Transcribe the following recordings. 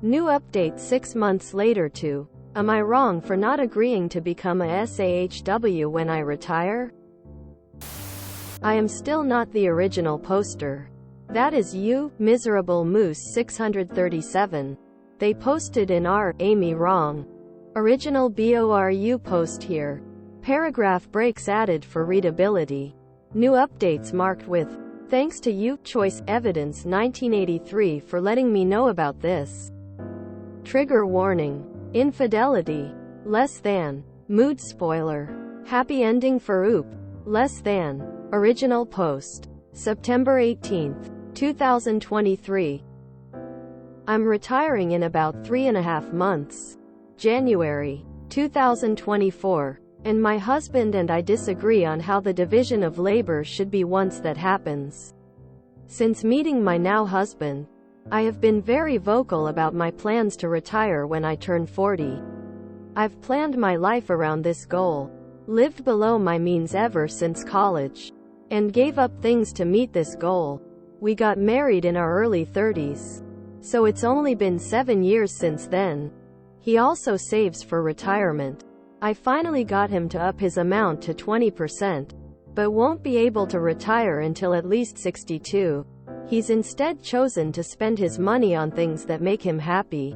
New update 6 months later to, am I wrong for not agreeing to become a SAHW when I retire? I am still not the original poster. That is you, Miserable Moose 637. They posted in our, Amy Wrong. Original BORU post here. Paragraph breaks added for readability. New updates marked with, thanks to you, Choice, Evidence 1983 for letting me know about this. Trigger warning. Infidelity. Less than. Mood spoiler. Happy ending for Oop. Less than. Original post. September 18, 2023. I'm retiring in about 3.5 months. January 2024. And my husband and I disagree on how the division of labor should be once that happens. Since meeting my now husband, I have been very vocal about my plans to retire when I turn 40. I've planned my life around this goal, lived below my means ever since college, and gave up things to meet this goal. We got married in our early 30s, so it's only been 7 years since then. He also saves for retirement. I finally got him to up his amount to 20%, but won't be able to retire until at least 62. He's instead chosen to spend his money on things that make him happy.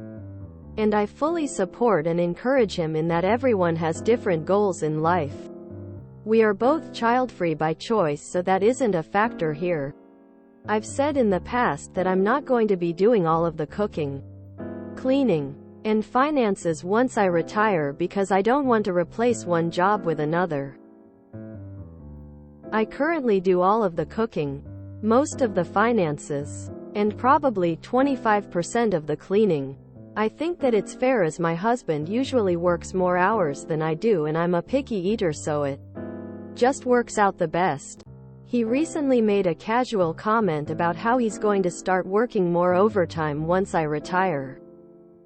And I fully support and encourage him in that everyone has different goals in life. We are both child-free by choice, so that isn't a factor here. I've said in the past that I'm not going to be doing all of the cooking, cleaning, and finances once I retire because I don't want to replace one job with another. I currently do all of the cooking, most of the finances, and probably 25% of the cleaning. I think that it's fair as my husband usually works more hours than I do and I'm a picky eater, so it just works out the best. He recently made a casual comment about how he's going to start working more overtime once I retire,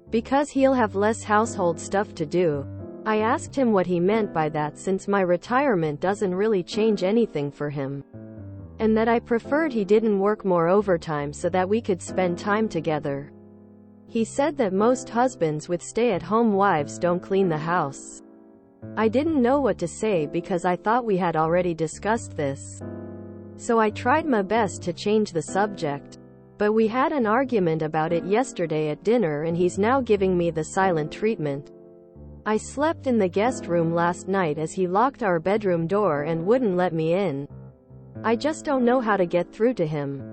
because he'll have less household stuff to do. I asked him what he meant by that, since my retirement doesn't really change anything for him, and that I preferred he didn't work more overtime so that we could spend time together. He said that most husbands with stay-at-home wives don't clean the house. I didn't know what to say because I thought we had already discussed this. So I tried my best to change the subject. But we had an argument about it yesterday at dinner and he's now giving me the silent treatment. I slept in the guest room last night as he locked our bedroom door and wouldn't let me in. I just don't know how to get through to him.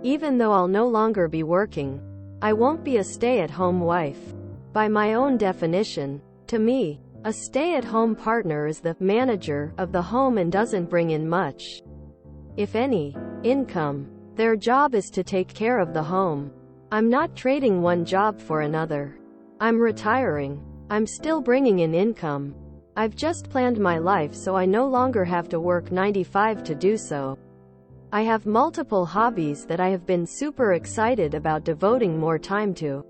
Even though I'll no longer be working, I won't be a stay-at-home wife. By my own definition, to me, a stay-at-home partner is the manager of the home and doesn't bring in much, if any, income. Their job is to take care of the home. I'm not trading one job for another. I'm retiring. I'm still bringing in income. I've just planned my life so I no longer have to work 9 to 5 to do so. I have multiple hobbies that I have been super excited about devoting more time to.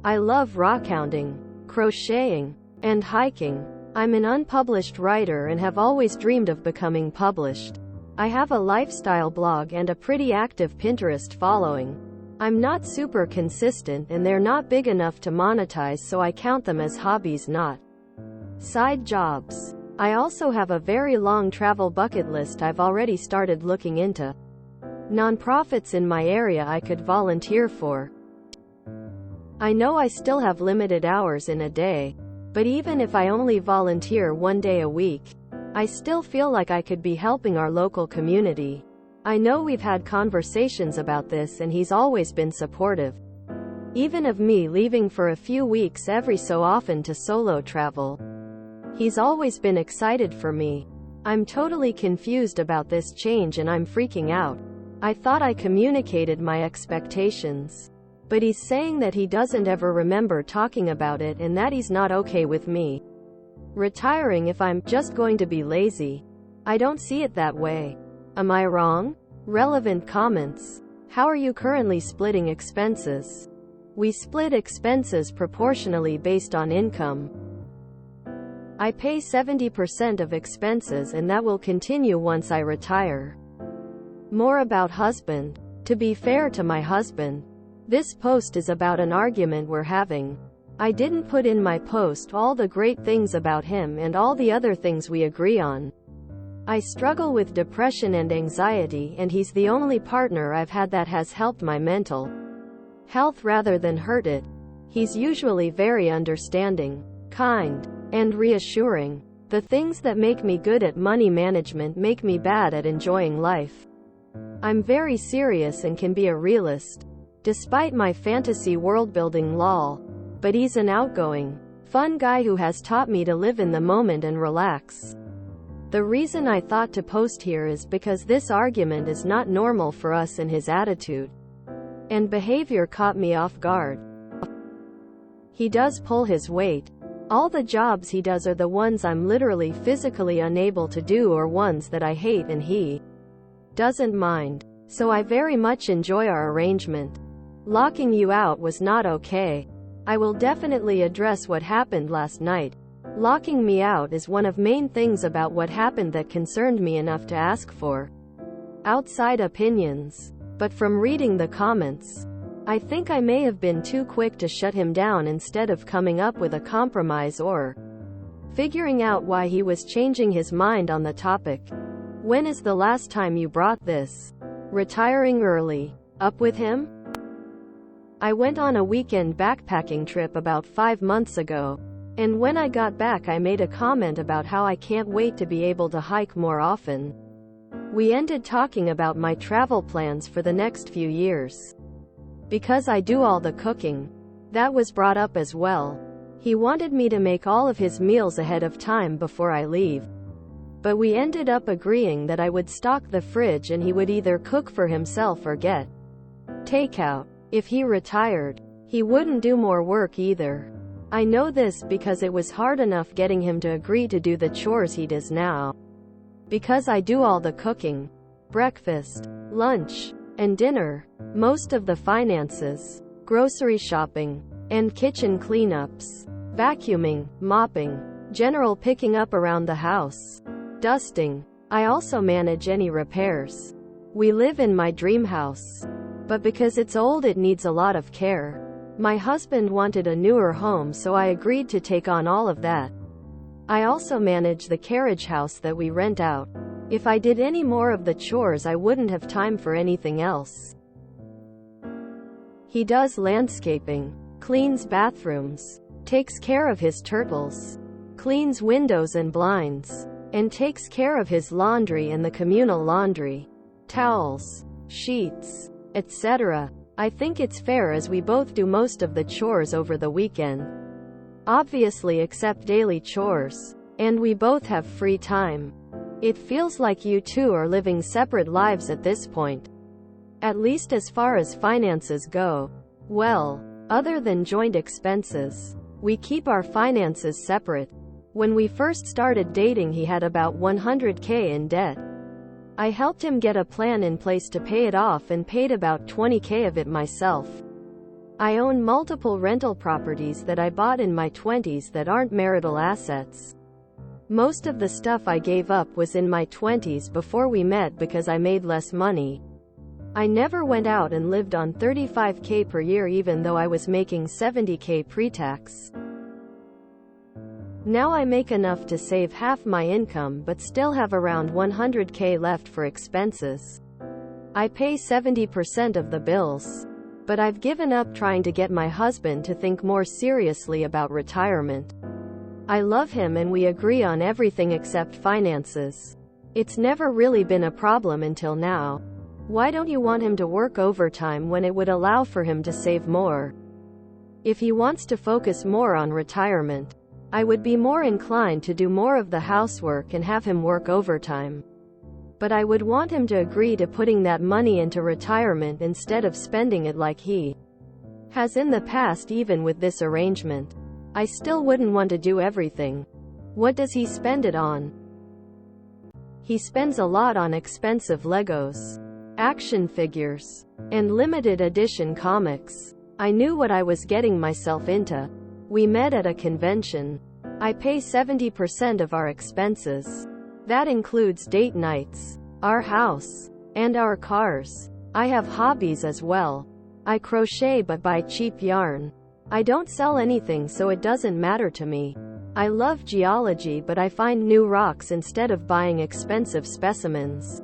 I love rockhounding, crocheting, and hiking. I'm an unpublished writer and have always dreamed of becoming published. I have a lifestyle blog and a pretty active Pinterest following. I'm not super consistent and they're not big enough to monetize, so I count them as hobbies, not side jobs. I also have a very long travel bucket list I've already started looking into. Nonprofits in my area I could volunteer for. I know I still have limited hours in a day, but even if I only volunteer 1 day a week, I still feel like I could be helping our local community. I know we've had conversations about this and he's always been supportive, even of me leaving for a few weeks every so often to solo travel. He's always been excited for me. I'm totally confused about this change and I'm freaking out. I thought I communicated my expectations, but he's saying that he doesn't ever remember talking about it and that he's not okay with me retiring if I'm just going to be lazy. I don't see it that way. Am I wrong? Relevant comments. How are you currently splitting expenses? We split expenses proportionally based on income. I pay 70% of expenses and that will continue once I retire. More about husband. To be fair to my husband, This post is about an argument we're having. I didn't put in my post all the great things about him and all the other things we agree on. I struggle with depression and anxiety, and he's the only partner I've had that has helped my mental health rather than hurt it. He's usually very understanding, kind, and reassuring. The things that make me good at money management make me bad at enjoying life. I'm very serious and can be a realist, despite my fantasy world-building lol. But he's an outgoing, fun guy who has taught me to live in the moment and relax. The reason I thought to post here is because this argument is not normal for us, and his attitude and behavior caught me off guard. He does pull his weight. All the jobs he does are the ones I'm literally physically unable to do, or ones that I hate, and he doesn't mind. So I very much enjoy our arrangement. Locking you out was not okay. I will definitely address what happened last night. Locking me out is one of main things about what happened that concerned me enough to ask for outside opinions. But from reading the comments, I think I may have been too quick to shut him down instead of coming up with a compromise or figuring out why he was changing his mind on the topic. When is the last time you brought this retiring early up with him? I went on a weekend backpacking trip about 5 months ago, and when I got back I made a comment about how I can't wait to be able to hike more often. We ended talking about my travel plans for the next few years. Because I do all the cooking, that was brought up as well. He wanted me to make all of his meals ahead of time before I leave. But we ended up agreeing that I would stock the fridge and he would either cook for himself or get takeout. If he retired, he wouldn't do more work either. I know this because it was hard enough getting him to agree to do the chores he does now. Because I do all the cooking, breakfast, lunch, and dinner, most of the finances, grocery shopping, and kitchen cleanups, vacuuming, mopping, general picking up around the house, dusting. I also manage any repairs. We live in my dream house, but because it's old it needs a lot of care. My husband wanted a newer home, so I agreed to take on all of that. I also manage the carriage house that we rent out. If I did any more of the chores I wouldn't have time for anything else. He does landscaping, cleans bathrooms, takes care of his turtles, cleans windows and blinds, and takes care of his laundry and the communal laundry, towels, sheets, etc. I think it's fair as we both do most of the chores over the weekend. Obviously except daily chores. And we both have free time. It feels like you two are living separate lives at this point. At least as far as finances go. Well, other than joint expenses, we keep our finances separate. When we first started dating he had about $100K in debt. I helped him get a plan in place to pay it off and paid about $20K of it myself. I own multiple rental properties that I bought in my 20s that aren't marital assets. Most of the stuff I gave up was in my 20s before we met because I made less money. I never went out and lived on $35K per year even though I was making $70K pre-tax. Now I make enough to save half my income but still have around $100K left for expenses. I pay 70% of the bills. But I've given up trying to get my husband to think more seriously about retirement. I love him and we agree on everything except finances. It's never really been a problem until now. Why don't you want him to work overtime when it would allow for him to save more? If he wants to focus more on retirement, I would be more inclined to do more of the housework and have him work overtime. But I would want him to agree to putting that money into retirement instead of spending it like he has in the past. Even with this arrangement, I still wouldn't want to do everything. What does he spend it on? He spends a lot on expensive Legos, action figures, and limited edition comics. I knew what I was getting myself into. We met at a convention. I pay 70% of our expenses. That includes date nights, our house, and our cars. I have hobbies as well. I crochet but buy cheap yarn. I don't sell anything so it doesn't matter to me. I love geology but I find new rocks instead of buying expensive specimens.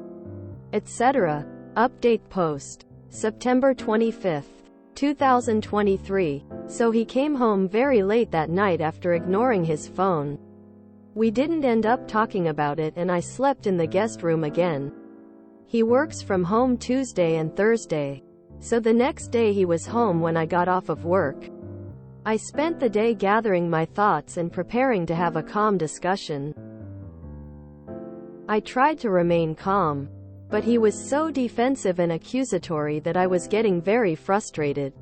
Etc. Update post. September 25, 2023. So he came home very late that night after ignoring his phone. We didn't end up talking about it and I slept in the guest room again. He works from home Tuesday and Thursday. So the next day he was home when I got off of work. I spent the day gathering my thoughts and preparing to have a calm discussion. I tried to remain calm, but he was so defensive and accusatory that I was getting very frustrated.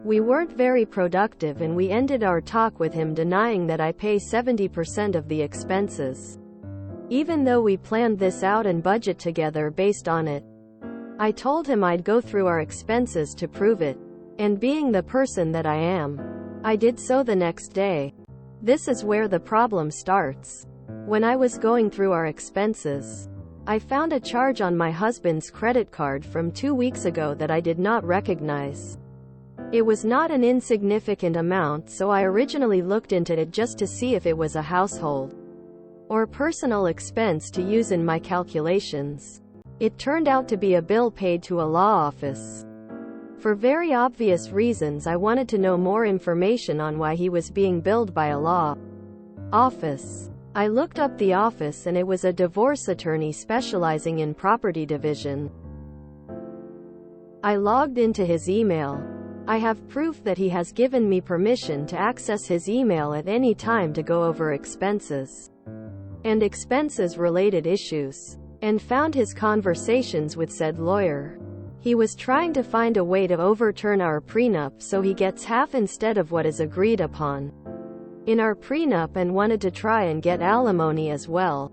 We weren't very productive and we ended our talk with him denying that I pay 70% of the expenses. Even though we planned this out and budget together based on it. I told him I'd go through our expenses to prove it. And being the person that I am, I did so the next day. This is where the problem starts. When I was going through our expenses, I found a charge on my husband's credit card from 2 weeks ago that I did not recognize. It was not an insignificant amount, so I originally looked into it just to see if it was a household or personal expense to use in my calculations. It turned out to be a bill paid to a law office. For very obvious reasons, I wanted to know more information on why he was being billed by a law office. I looked up the office and it was a divorce attorney specializing in property division. I logged into his email. I have proof that he has given me permission to access his email at any time to go over expenses and expenses-related issues, and found his conversations with said lawyer. He was trying to find a way to overturn our prenup so he gets half instead of what is agreed upon in our prenup and wanted to try and get alimony as well.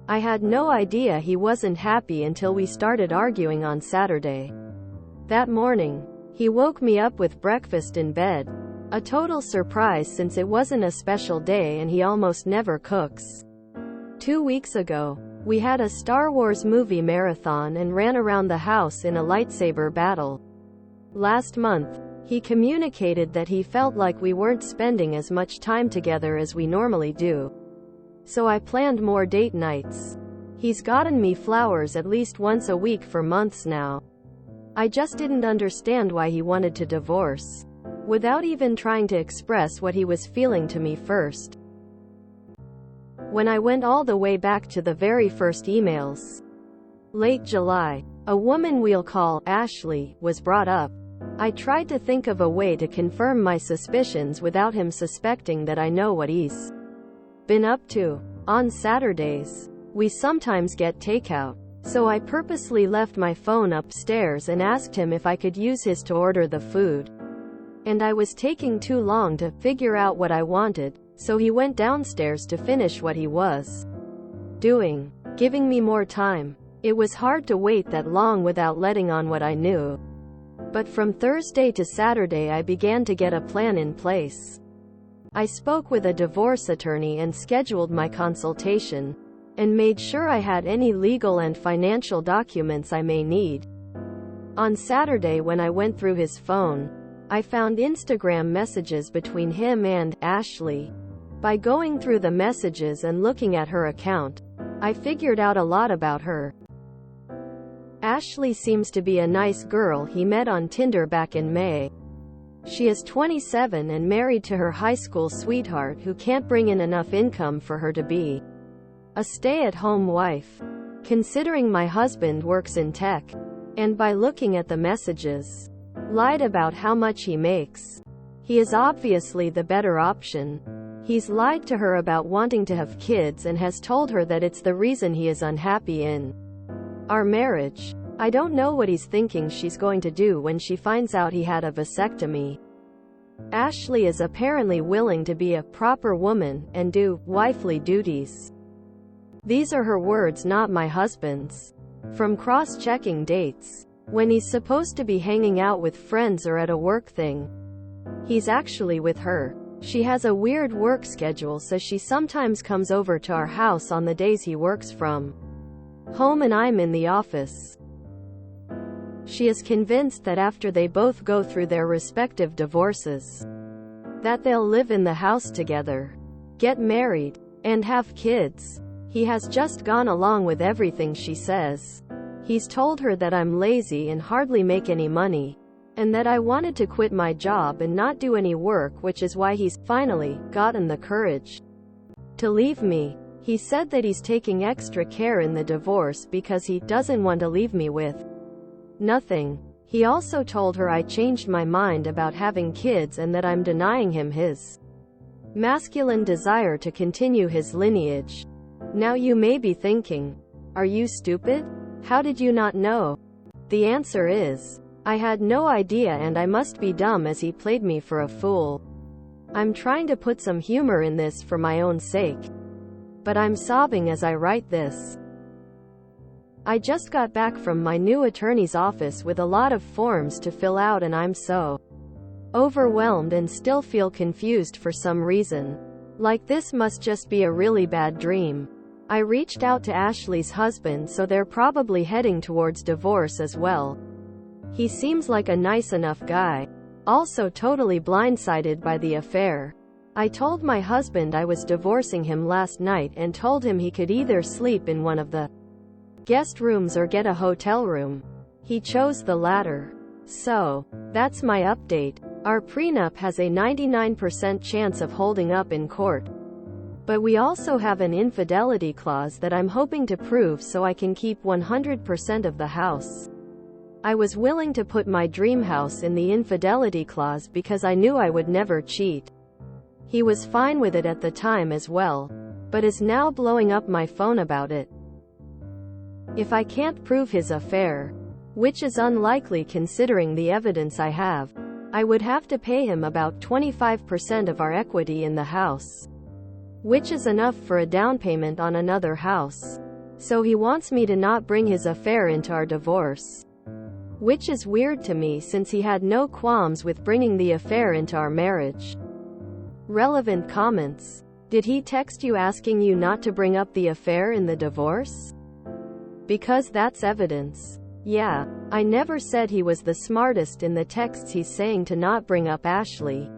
I had no idea he wasn't happy until we started arguing on Saturday. That morning, he woke me up with breakfast in bed. A total surprise since it wasn't a special day and he almost never cooks. 2 weeks ago, we had a Star Wars movie marathon and ran around the house in a lightsaber battle. Last month, he communicated that he felt like we weren't spending as much time together as we normally do. So I planned more date nights. He's gotten me flowers at least once a week for months now. I just didn't understand why he wanted to divorce, without even trying to express what he was feeling to me first. When I went all the way back to the very first emails, late July, a woman we'll call Ashley was brought up. I tried to think of a way to confirm my suspicions without him suspecting that I know what he's been up to. On Saturdays, we sometimes get takeout, so I purposely left my phone upstairs and asked him if I could use his to order the food. And I was taking too long to figure out what I wanted, so he went downstairs to finish what he was doing, giving me more time. It was hard to wait that long without letting on what I knew. But from Thursday to Saturday I began to get a plan in place. I spoke with a divorce attorney and scheduled my consultation, and made sure I had any legal and financial documents I may need. On Saturday when I went through his phone, I found Instagram messages between him and Ashley. By going through the messages and looking at her account, I figured out a lot about her. Ashley seems to be a nice girl he met on Tinder back in May. She is 27 and married to her high school sweetheart who can't bring in enough income for her to be a stay-at-home wife. Considering my husband works in tech, and by looking at the messages, lied about how much he makes. He is obviously the better option. He's lied to her about wanting to have kids and has told her that it's the reason he is unhappy in our marriage. I don't know what he's thinking she's going to do when she finds out he had a vasectomy. Ashley is apparently willing to be a proper woman and do wifely duties. These are her words, not my husband's. From cross-checking dates, when he's supposed to be hanging out with friends or at a work thing, he's actually with her. She has a weird work schedule, so she sometimes comes over to our house on the days he works from home and I'm in the office. She is convinced that after they both go through their respective divorces, that they'll live in the house together, get married, and have kids. He has just gone along with everything she says. He's told her that I'm lazy and hardly make any money, and that I wanted to quit my job and not do any work, which is why he's finally gotten the courage to leave me. He said that he's taking extra care in the divorce because he doesn't want to leave me with nothing. He also told her I changed my mind about having kids and that I'm denying him his masculine desire to continue his lineage. Now you may be thinking, are you stupid? How did you not know? The answer is, I had no idea, and I must be dumb, as he played me for a fool. I'm trying to put some humor in this for my own sake, but I'm sobbing as I write this. I just got back from my new attorney's office with a lot of forms to fill out, and I'm so overwhelmed and still feel confused for some reason. Like this must just be a really bad dream. I reached out to Ashley's husband, so they're probably heading towards divorce as well. He seems like a nice enough guy. Also totally blindsided by the affair. I told my husband I was divorcing him last night and told him he could either sleep in one of the guest rooms or get a hotel room. He chose the latter. So, that's my update. Our prenup has a 99% chance of holding up in court. But we also have an infidelity clause that I'm hoping to prove so I can keep 100% of the house. I was willing to put my dream house in the infidelity clause because I knew I would never cheat. He was fine with it at the time as well, but is now blowing up my phone about it. If I can't prove his affair, which is unlikely considering the evidence I have, I would have to pay him about 25% of our equity in the house, which is enough for a down payment on another house. So he wants me to not bring his affair into our divorce, which is weird to me since he had no qualms with bringing the affair into our marriage. Relevant comments. Did he text you asking you not to bring up the affair in the divorce? Because that's evidence. Yeah, I never said he was the smartest in the texts. He's saying to not bring up Ashley.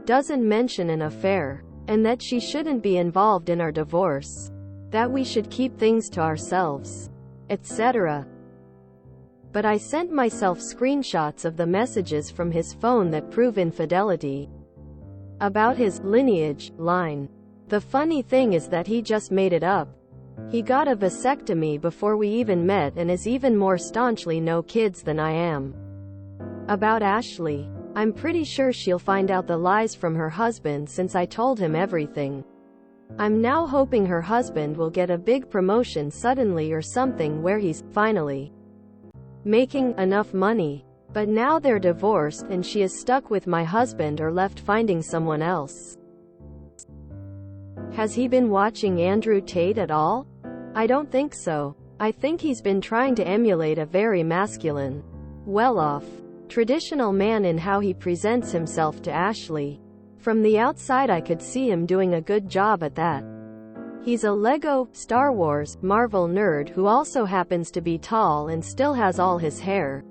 Doesn't mention an affair. And that she shouldn't be involved in our divorce. That we should keep things to ourselves. Etc. But I sent myself screenshots of the messages from his phone that prove infidelity. About his lineage line. The funny thing is that he just made it up. He got a vasectomy before we even met and is even more staunchly no kids than I am. About Ashley. I'm pretty sure she'll find out the lies from her husband since I told him everything. I'm now hoping her husband will get a big promotion suddenly or something where he's finally making enough money. But now they're divorced and she is stuck with my husband or left finding someone else. Has he been watching Andrew Tate at all? I don't think so. I think he's been trying to emulate a very masculine, well-off, traditional man in how he presents himself to Ashley. From the outside I could see him doing a good job at that. He's a Lego, Star Wars, Marvel nerd who also happens to be tall and still has all his hair.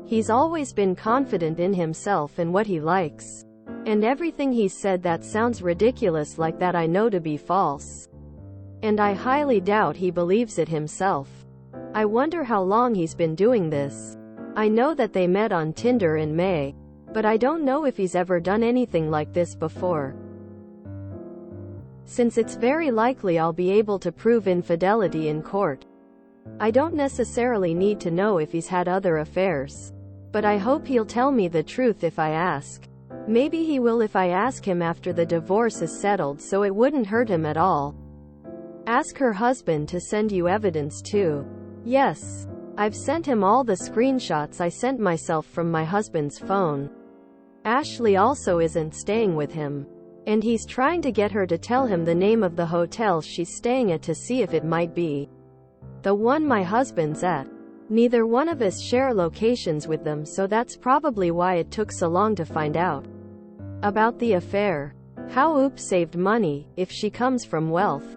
He's always been confident in himself and what he likes. And everything he said that sounds ridiculous like that I know to be false. And I highly doubt he believes it himself. I wonder how long he's been doing this. I know that they met on Tinder in May, but I don't know if he's ever done anything like this before. Since it's very likely I'll be able to prove infidelity in court, I don't necessarily need to know if he's had other affairs. But I hope he'll tell me the truth if I ask. Maybe he will if I ask him after the divorce is settled, so it wouldn't hurt him at all. Ask her husband to send you evidence too. Yes. I've sent him all the screenshots I sent myself from my husband's phone. Ashley also isn't staying with him. And he's trying to get her to tell him the name of the hotel she's staying at to see if it might be the one my husband's at. Neither one of us share locations with them, so that's probably why it took so long to find out about the affair. How Oops saved money, if she comes from wealth.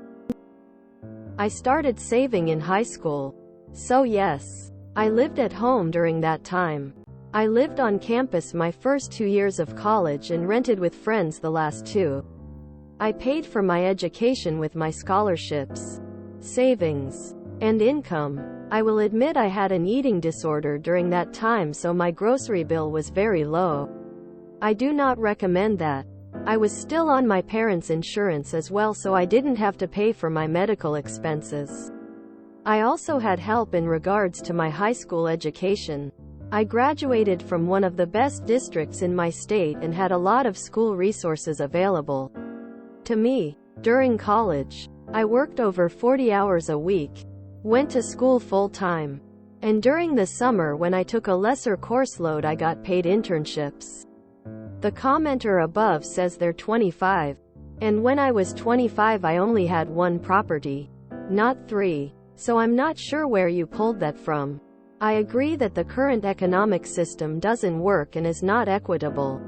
I started saving in high school. So yes. I lived at home during that time. I lived on campus my first 2 years of college and rented with friends the last 2. I paid for my education with my scholarships, savings, and income. I will admit I had an eating disorder during that time, so my grocery bill was very low. I do not recommend that. I was still on my parents' insurance as well, so I didn't have to pay for my medical expenses. I also had help in regards to my high school education. I graduated from one of the best districts in my state and had a lot of school resources available to me. During college, I worked over 40 hours a week, went to school full-time, and during the summer when I took a lesser course load I got paid internships. The commenter above says they're 25, and when I was 25 I only had 1 property, not 3, so I'm not sure where you pulled that from. I agree that the current economic system doesn't work and is not equitable.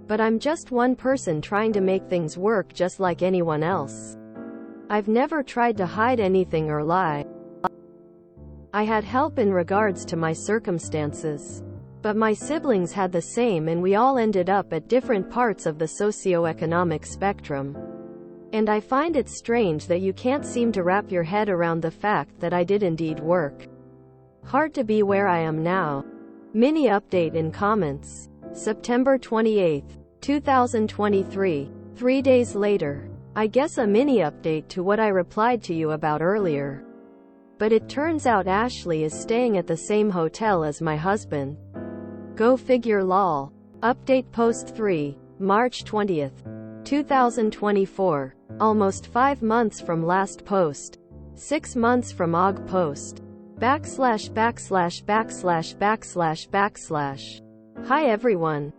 But I'm just one person trying to make things work just like anyone else. I've never tried to hide anything or lie. I had help in regards to my circumstances. But my siblings had the same, and we all ended up at different parts of the socioeconomic spectrum. And I find it strange that you can't seem to wrap your head around the fact that I did indeed work hard to be where I am now. Mini update in comments. September 28, 2023. 3 days later. I guess a mini update to what I replied to you about earlier. But it turns out Ashley is staying at the same hotel as my husband. Go figure lol. Update post 3, March 20th, 2024. Almost 5 months from last post. 6 months from Aug post. //////////// Hi everyone.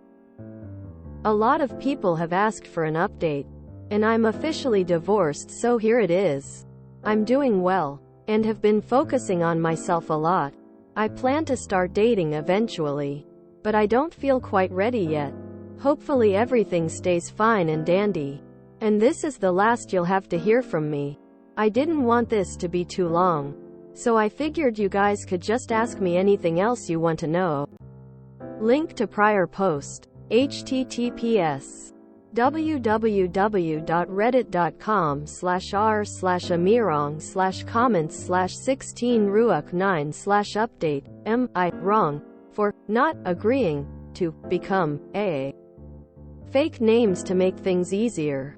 A lot of people have asked for an update. And I'm officially divorced, so here it is. I'm doing well. And have been focusing on myself a lot. I plan to start dating eventually. But I don't feel quite ready yet. Hopefully everything stays fine and dandy. And this is the last you'll have to hear from me. I didn't want this to be too long. So I figured you guys could just ask me anything else you want to know. Link to prior post. https www.reddit.com/r/amirong/comments/16ruak9/update. Am I wrong for not agreeing to become a fake names to make things easier?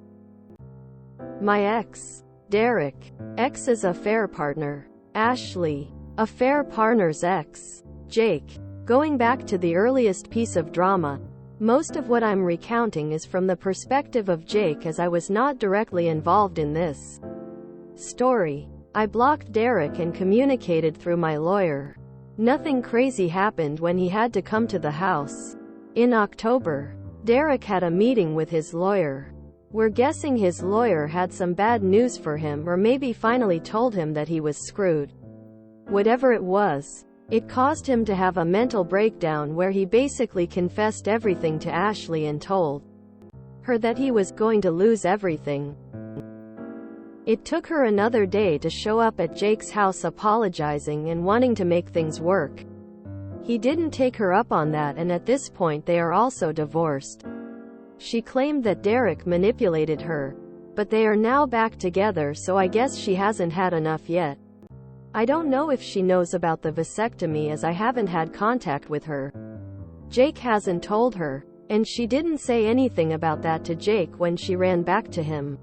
My ex, Derek. Ex's affair partner, Ashley. Affair partner's ex, Jake. Going back to the earliest piece of drama, most of what I'm recounting is from the perspective of Jake, as I was not directly involved in this story. I blocked Derek and communicated through my lawyer. Nothing crazy happened when he had to come to the house. In October, Derek had a meeting with his lawyer. We're guessing his lawyer had some bad news for him, or maybe finally told him that he was screwed. Whatever it was, it caused him to have a mental breakdown where he basically confessed everything to Ashley and told her that he was going to lose everything. It took her another day to show up at Jake's house apologizing and wanting to make things work. He didn't take her up on that, and at this point they are also divorced. She claimed that Derek manipulated her, but they are now back together, so I guess she hasn't had enough yet. I don't know if she knows about the vasectomy, as I haven't had contact with her. Jake hasn't told her, and she didn't say anything about that to Jake when she ran back to him.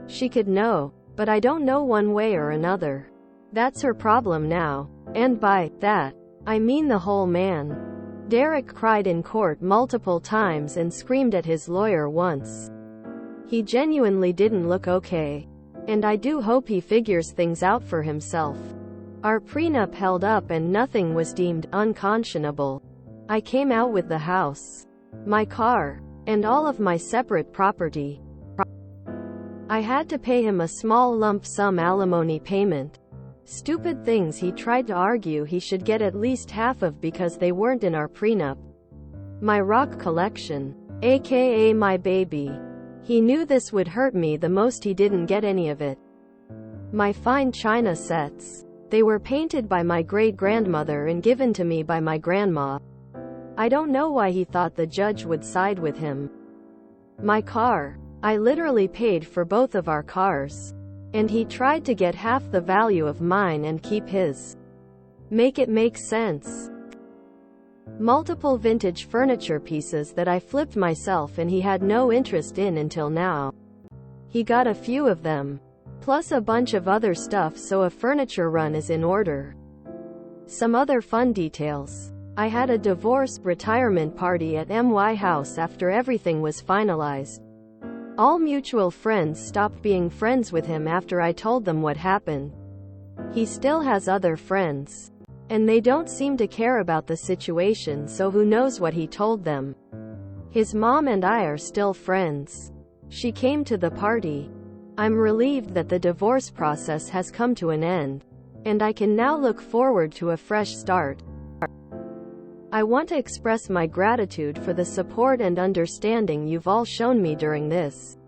She could know, but I don't know one way or another. That's her problem now. And by that, I mean the whole man. Derek cried in court multiple times and screamed at his lawyer once. He genuinely didn't look okay. And I do hope he figures things out for himself. Our prenup held up and nothing was deemed unconscionable. I came out with the house, my car, and all of my separate property. I had to pay him a small lump sum alimony payment. Stupid things he tried to argue he should get at least half of because they weren't in our prenup. My rock collection, aka my baby. He knew this would hurt me the most. He didn't get any of it. My fine china sets. They were painted by my great-grandmother and given to me by my grandma. I don't know why he thought the judge would side with him. My car. I literally paid for both of our cars. And he tried to get half the value of mine and keep his. Make it make sense. Multiple vintage furniture pieces that I flipped myself and he had no interest in until now. He got a few of them. Plus a bunch of other stuff, so a furniture run is in order. Some other fun details. I had a divorce retirement party at my house after everything was finalized. All mutual friends stopped being friends with him after I told them what happened. He still has other friends. And they don't seem to care about the situation, so who knows what he told them. His mom and I are still friends. She came to the party. I'm relieved that the divorce process has come to an end. And I can now look forward to a fresh start. I want to express my gratitude for the support and understanding you've all shown me during this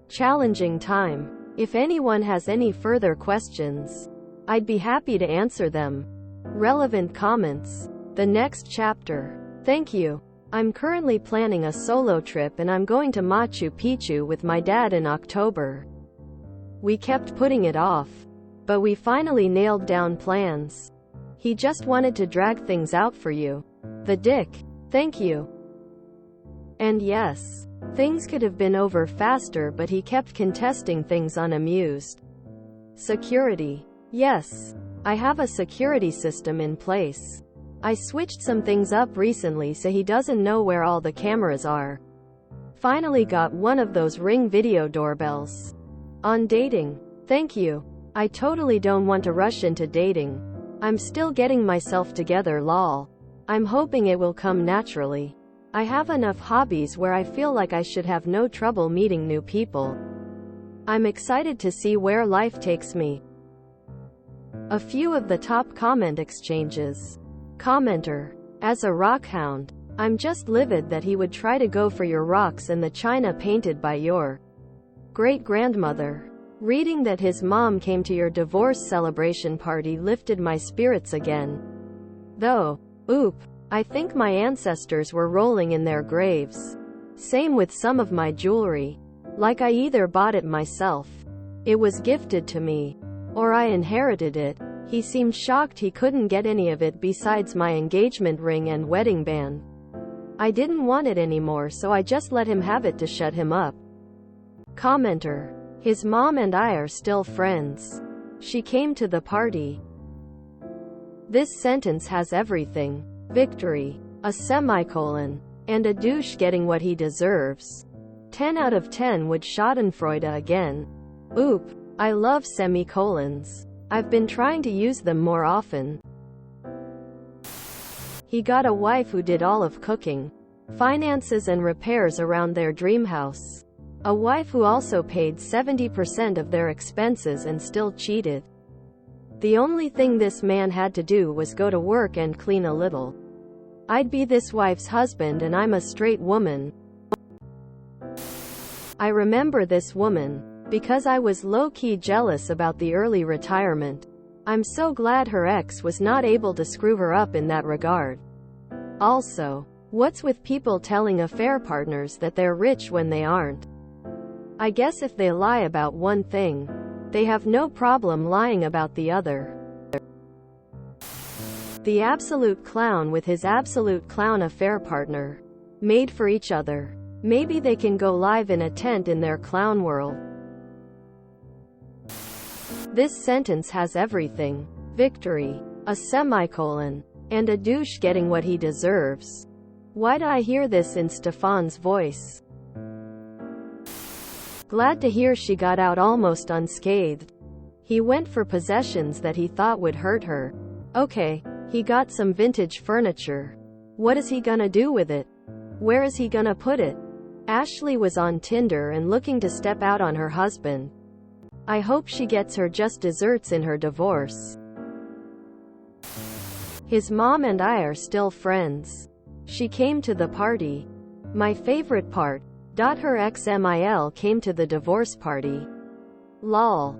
challenging time. If anyone has any further questions, I'd be happy to answer them. Relevant comments. The next chapter. Thank you. I'm currently planning a solo trip and I'm going to Machu Picchu with my dad in October. We kept putting it off, but we finally nailed down plans. He just wanted to drag things out for you. The dick. Thank you. And yes, things could have been over faster, but he kept contesting things unamused. Security. Yes. I have a security system in place. I switched some things up recently so he doesn't know where all the cameras are. Finally got one of those Ring video doorbells. On dating. Thank you. I totally don't want to rush into dating. I'm still getting myself together, lol. I'm hoping it will come naturally. I have enough hobbies where I feel like I should have no trouble meeting new people. I'm excited to see where life takes me. A few of the top comment exchanges. Commenter. As a rock hound, I'm just livid that he would try to go for your rocks and the china painted by your great-grandmother. Reading that his mom came to your divorce celebration party lifted my spirits again. Though, I think my ancestors were rolling in their graves. Same with some of my jewelry. Like I either bought it myself, it was gifted to me, or I inherited it. He seemed shocked he couldn't get any of it besides my engagement ring and wedding band. I didn't want it anymore, so I just let him have it to shut him up. Commenter. His mom and I are still friends. She came to the party. This sentence has everything. Victory. A semicolon. And a douche getting what he deserves. 10 out of 10 would schadenfreude again. I love semicolons. I've been trying to use them more often. He got a wife who did all of cooking, finances and repairs around their dream house. A wife who also paid 70% of their expenses and still cheated. The only thing this man had to do was go to work and clean a little. I'd be this wife's husband and I'm a straight woman. I remember this woman, because I was low-key jealous about the early retirement. I'm so glad her ex was not able to screw her up in that regard. Also, what's with people telling affair partners that they're rich when they aren't? I guess if they lie about one thing, they have no problem lying about the other. The absolute clown with his absolute clown affair partner. Made for each other. Maybe they can go live in a tent in their clown world. This sentence has everything. Victory. A semicolon. And a douche getting what he deserves. Why'd I hear this in Stefan's voice? Glad to hear she got out almost unscathed. He went for possessions that he thought would hurt her. Okay, he got some vintage furniture. What is he gonna do with it? Where is he gonna put it? Ashley was on Tinder and looking to step out on her husband. I hope she gets her just desserts in her divorce. His mom and I are still friends. She came to the party. My favorite part. Her ex-MIL came to the divorce party. Lol.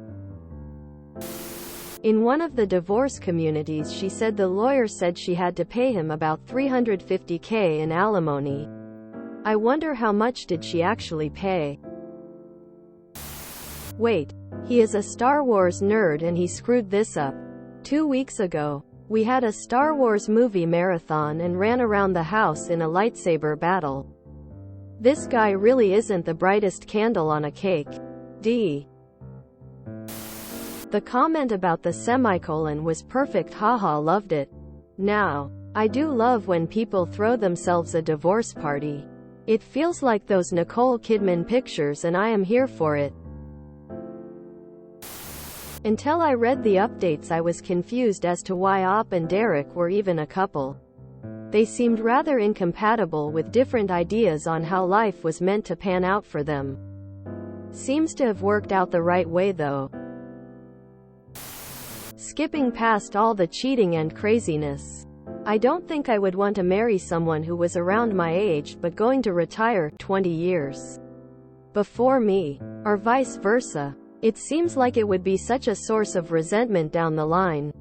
In one of the divorce communities, she said the lawyer said she had to pay him about $350K in alimony. I wonder how much did she actually pay? Wait, he is a Star Wars nerd and he screwed this up. 2 weeks ago, we had a Star Wars movie marathon and ran around the house in a lightsaber battle. This guy really isn't the brightest candle on a cake. D. The comment about the semicolon was perfect, haha, loved it. Now, I do love when people throw themselves a divorce party. It feels like those Nicole Kidman pictures and I am here for it. Until I read the updates I was confused as to why Op and Derek were even a couple. They seemed rather incompatible with different ideas on how life was meant to pan out for them. Seems to have worked out the right way though. Skipping past all the cheating and craziness. I don't think I would want to marry someone who was around my age but going to retire 20 years before me, or vice versa. It seems like it would be such a source of resentment down the line.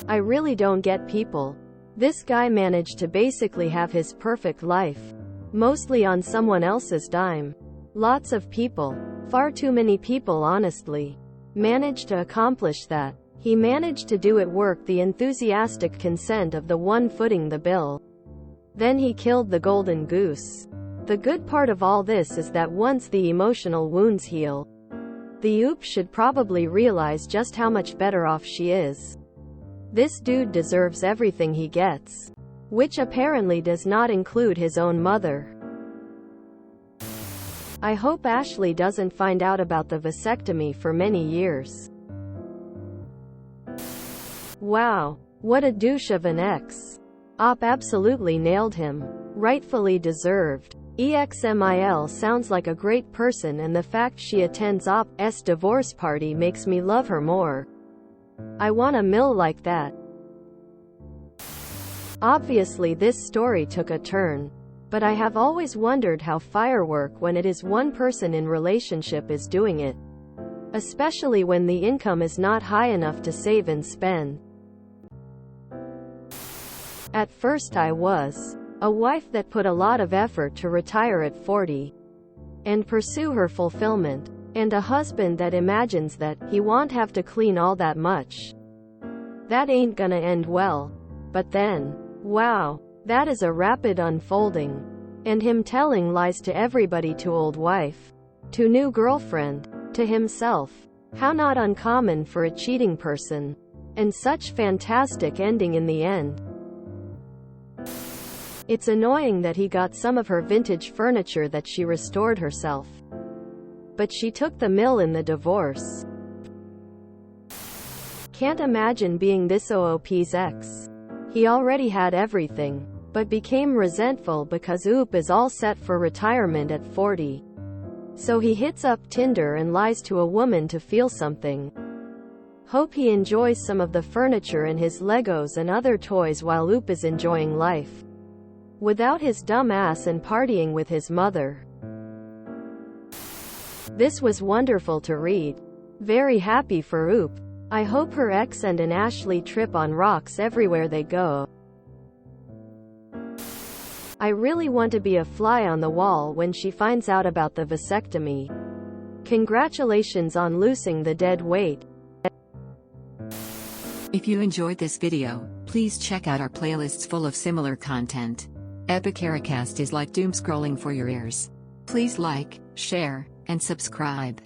I really don't get people. This guy managed to basically have his perfect life, mostly on someone else's dime. Lots of people, far too many people honestly, managed to accomplish that. He managed to do it work the enthusiastic consent of the one footing the bill. Then he killed the golden goose. The good part of all this is that once the emotional wounds heal, the oop should probably realize just how much better off she is. This dude deserves everything he gets, which apparently does not include his own mother. I hope Ashley doesn't find out about the vasectomy for many years. Wow, what a douche of an ex. Op absolutely nailed him. Rightfully deserved. EXMIL sounds like a great person and the fact she attends Op's divorce party makes me love her more. I want a mill like that. Obviously this story took a turn, but I have always wondered how firework when it is one person in relationship is doing it. Especially when the income is not high enough to save and spend. At first I was a wife that put a lot of effort to retire at 40 and pursue her fulfillment, and a husband that imagines that he won't have to clean all that much. That ain't gonna end well. But then, wow, that is a rapid unfolding. And him telling lies to everybody, to old wife, to new girlfriend, to himself. How not uncommon for a cheating person. And such fantastic ending in the end. It's annoying that he got some of her vintage furniture that she restored herself. But she took the mill in the divorce. Can't imagine being this OOP's ex. He already had everything, but became resentful because Oop is all set for retirement at 40. So he hits up Tinder and lies to a woman to feel something. Hope he enjoys some of the furniture and his Legos and other toys while Oop is enjoying life without his dumb ass and partying with his mother. This was wonderful to read. Very happy for Oop. I hope her ex and an Ashley trip on rocks everywhere they go. I really want to be a fly on the wall when she finds out about the vasectomy. Congratulations on losing the dead weight. If you enjoyed this video, please check out our playlists full of similar content. EpicAriaCast is like doom scrolling for your ears. Please like, share, and subscribe.